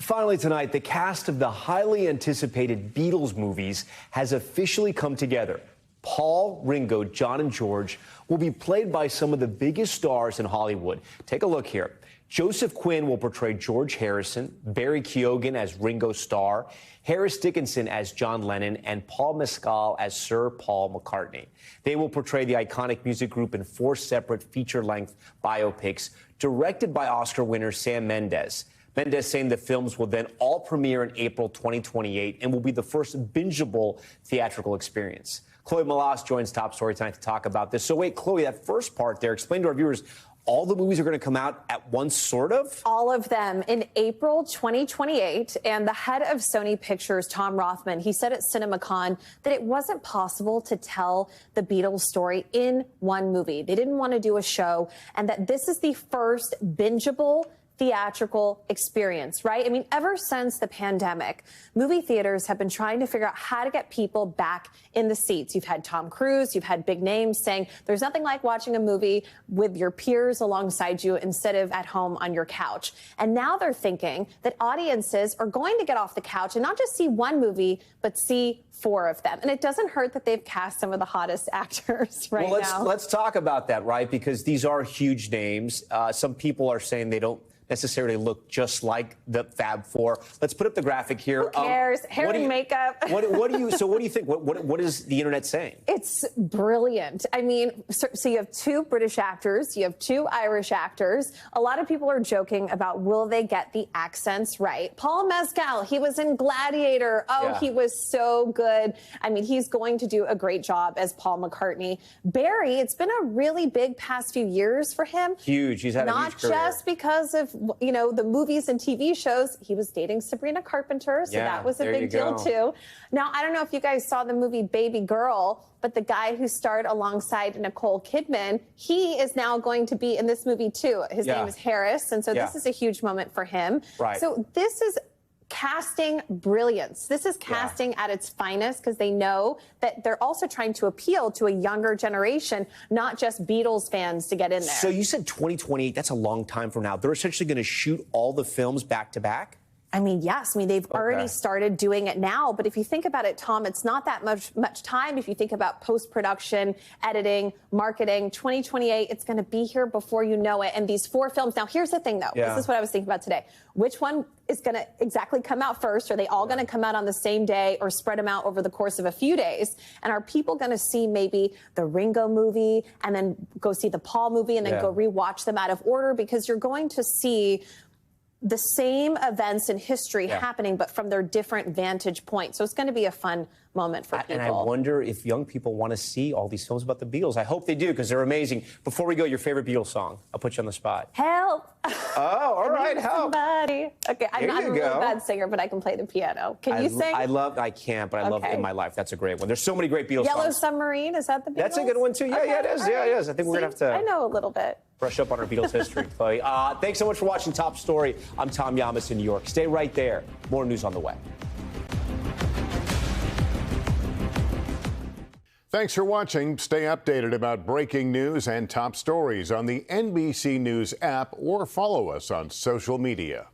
Finally tonight, the cast of the highly anticipated Beatles movies has officially come together. Paul, Ringo, John, and George will be played by some of the biggest stars in Hollywood. Take a look here. Joseph Quinn will portray George Harrison, Barry Keoghan as Ringo Starr, Harris Dickinson as John Lennon, and Paul Mescal as Sir Paul McCartney. They will portray the iconic music group in 4 separate feature-length biopics directed by Oscar winner Sam Mendes. Mendes saying the films will then all premiere in April 2028 and will be the first bingeable theatrical experience. Chloe Malas joins Top Story tonight to talk about this. So wait, Chloe, that first part there, explain to our viewers, all the movies are going to come out at once, sort of? All of them in April 2028. And the head of Sony Pictures, Tom Rothman, he said at CinemaCon that it wasn't possible to tell the Beatles story in one movie. They didn't want to do a show, and that this is the first bingeable theatrical experience, right? I mean, ever since the pandemic, movie theaters have been trying to figure out how to get people back in the seats. You've had Tom Cruise, you've had big names saying there's nothing like watching a movie with your peers alongside you instead of at home on your couch. And now they're thinking that audiences are going to get off the couch and not just see one movie, but see 4 of them. And it doesn't hurt that they've cast some of the hottest actors now. Let's talk about that, right? Because these are huge names. Some people are saying they don't necessarily look just like the Fab Four. Let's put up the graphic here. Who cares? Hair and makeup. What do you think? What is the internet saying? It's brilliant. I mean, so you have 2 British actors, you have 2 Irish actors. A lot of people are joking about will they get the accents right. Paul Mescal, he was in Gladiator. Oh, yeah. He was so good. I mean, he's going to do a great job as Paul McCartney. Barry, it's been a really big past few years for him. Huge. He's had a huge career. Not just because of, you know, the movies and TV shows. He was dating Sabrina Carpenter, so that was a big deal too. Now, I don't know if you guys saw the movie Baby Girl, but the guy who starred alongside Nicole Kidman, he is now going to be in this movie too. His name is Harris, and so this is a huge moment for him. Right. So this is casting brilliance. This is casting at its finest, because they know that they're also trying to appeal to a younger generation, not just Beatles fans to get in there. So you said 2028, that's a long time from now. They're essentially going to shoot all the films back to back? I mean, yes. I mean, they've already started doing it now. But if you think about it, Tom, it's not that much time. If you think about post-production, editing, marketing, 2028, it's going to be here before you know it. And these 4 films. Now, here's the thing, though. This is what I was thinking about today. Which one is going to exactly come out first? Are they all going to come out on the same day or spread them out over the course of a few days? And are people going to see maybe the Ringo movie and then go see the Paul movie and then go rewatch them out of order? Because you're going to see the same events in history happening, but from their different vantage points. So it's going to be a fun moment for people. And I wonder if young people want to see all these films about the Beatles. I hope they do, because they're amazing. Before we go, your favorite Beatles song. I'll put you on the spot. Help. Oh, all right, help. Somebody. Okay, I'm not a really bad singer, but I can play the piano. Can you sing? I can't, but I love In My Life. That's a great one. There's so many great Beatles songs. Yellow Submarine, is that the Beatles? That's a good one, too. Yeah, it is. Yeah, it is. I think we're going to have to... I know a little bit. Brush up on our Beatles history, Chloe. Thanks so much for watching Top Story. I'm Tom Llamas in New York. Stay right there. More news on the way. Thanks for watching. Stay updated about breaking news and top stories on the NBC News app, or follow us on social media.